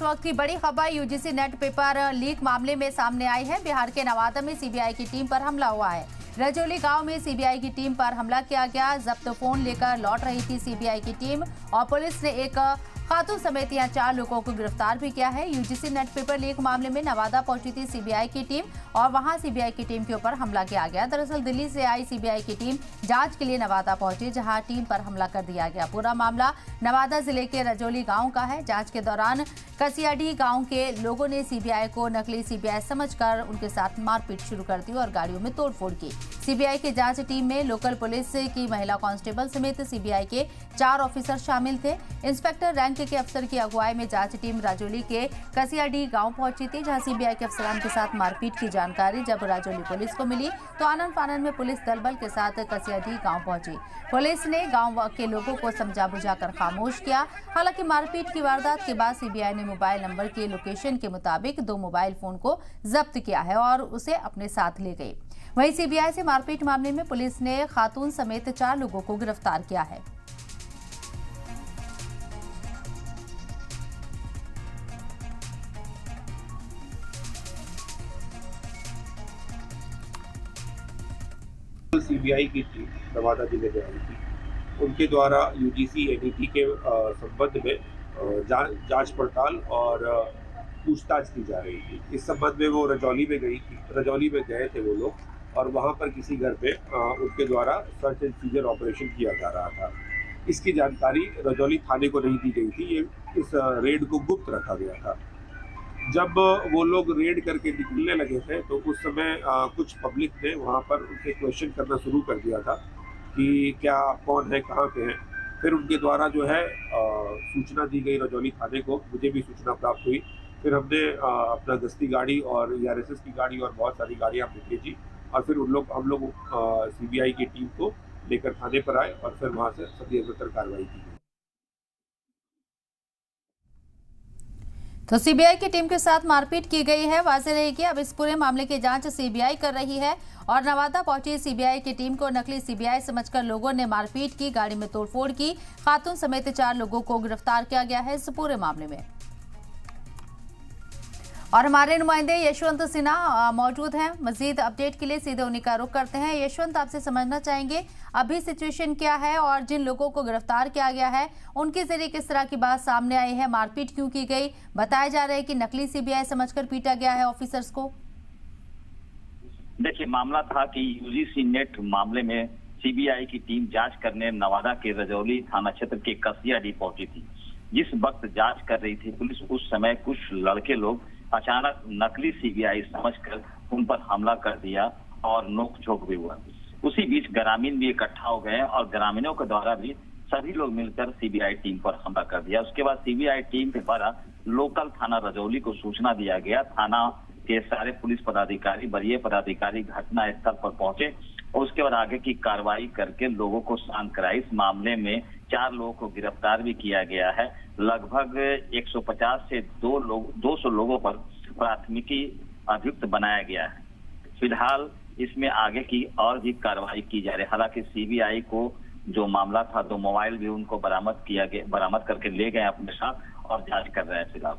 इस वक्त की बड़ी खबर यूजीसी नेट पेपर लीक मामले में सामने आई है। बिहार के नवादा में सीबीआई की टीम पर हमला हुआ है। रजौली गांव में सीबीआई की टीम पर हमला किया गया। जब्त फोन लेकर लौट रही थी सीबीआई की टीम और पुलिस ने एक खातून समेत यहाँ 4 लोगों को गिरफ्तार भी किया है। यूजीसी नेट पेपर लीक मामले में नवादा पहुंची थी सीबीआई की टीम और वहां सीबीआई की टीम के ऊपर हमला किया गया। दरअसल दिल्ली से आई सीबीआई की टीम जांच के लिए नवादा पहुंची, जहां टीम पर हमला कर दिया गया। पूरा मामला नवादा जिले के रजौली गांव का है। जांच के दौरान कसियाडीह गांव के लोगों ने सीबीआई को नकली सीबीआई समझकर उनके साथ मारपीट शुरू कर दी और गाड़ियों में तोड़फोड़ की। सीबीआई की जांच टीम में लोकल पुलिस की महिला कांस्टेबल समेत सीबीआई के 4 ऑफिसर शामिल थे। इंस्पेक्टर रैंक के अफसर की अगुवाई में जांच टीम राजौली के कसियाडीह गांव पहुंची थी, जहां सीबीआई के अफसरान के साथ मारपीट की जानकारी जब राजौली पुलिस को मिली तो आनन फानन में पुलिस दलबल के साथ कसियाडीह गांव पहुंची। पुलिस ने गांव के लोगों को समझा बुझाकर खामोश किया। हालांकि मारपीट की वारदात के बाद सीबीआई ने मोबाइल नंबर के लोकेशन के मुताबिक 2 मोबाइल फोन को जब्त किया है और उसे अपने साथ ले गई। वहीं सीबीआई से मारपीट मामले में पुलिस ने खातून समेत 4 लोगों को गिरफ्तार किया है। सीबीआई की टीम नवादा जिले में आई थी, उनके द्वारा यूजीसी एनईटी के संबंध में जांच पड़ताल और पूछताछ की जा रही थी। इस संबंध में वो रजौली में गए थे वो लोग और वहां पर किसी घर पे उनके द्वारा सर्च एंड सीजर ऑपरेशन किया जा रहा था। इसकी जानकारी रजौली थाने को नहीं दी गई थी। इस रेड को गुप्त रखा गया था। जब वो लोग रेड करके निकलने लगे थे तो उस समय कुछ पब्लिक ने वहाँ पर उनसे क्वेश्चन करना शुरू कर दिया था कि क्या कौन है, कहाँ पे हैं। फिर उनके द्वारा जो है सूचना दी गई रजौली थाने को, मुझे भी सूचना प्राप्त हुई। फिर हमने अपना गश्ती गाड़ी और ARSS की गाड़ी और बहुत सारी गाड़ियाँ हमने भेजी और फिर हम लोग सीबीआई की टीम को लेकर थाने पर आए और फिर वहाँ से सत्याग्रह कार्रवाई की गई। तो सीबीआई की टीम के साथ मारपीट की गई है। वाज़ेह रही कि अब इस पूरे मामले की जांच सीबीआई कर रही है और नवादा पहुंची सीबीआई की टीम को नकली सीबीआई समझकर लोगों ने मारपीट की, गाड़ी में तोड़फोड़ की। खातून समेत 4 लोगों को गिरफ्तार किया गया है इस पूरे मामले में। और हमारे नुमाइंदे यशवंत सिन्हा मौजूद हैं। मजीद अपडेट के लिए सीधे उन्हीं का रुख करते हैं। यशवंत, आपसे समझना चाहेंगे अभी सिचुएशन क्या है और जिन लोगों को गिरफ्तार किया गया है उनके जरिए किस तरह की बात सामने आई है, मारपीट क्यों की गई? बताया जा रहा है कि नकली सीबीआई समझकर पीटा गया है ऑफिसर्स को। देखिए, मामला था कि यूजीसी नेट मामले में सीबीआई की टीम जांच करने नवादा के रजौली थाना क्षेत्र के कसियाडीह पहुंची थी। जिस वक्त जांच कर रही थी पुलिस, उस समय कुछ लड़के लोग अचानक नकली सीबीआई समझकर उन पर हमला कर दिया और नोकझोंक भी हुआ। उसी बीच ग्रामीण भी इकट्ठा हो गए और ग्रामीणों के द्वारा भी सभी लोग मिलकर सीबीआई टीम पर हमला कर दिया। उसके बाद सीबीआई टीम के द्वारा लोकल थाना रजौली को सूचना दिया गया। थाना के सारे पुलिस पदाधिकारी, वरीय पदाधिकारी घटना स्थल पर पहुंचे और उसके बाद आगे की कार्रवाई करके लोगों को शांत कराई। इस मामले में 4 लोगों को गिरफ्तार भी किया गया है। लगभग 150 से 200 लोगों पर प्राथमिकी अभियुक्त बनाया गया है। फिलहाल इसमें आगे की और भी कार्रवाई की जा रही है। हालांकि सीबीआई को जो मामला था, 2 मोबाइल भी उनको बरामद करके ले गए अपने साथ और जांच कर रहे हैं फिलहाल।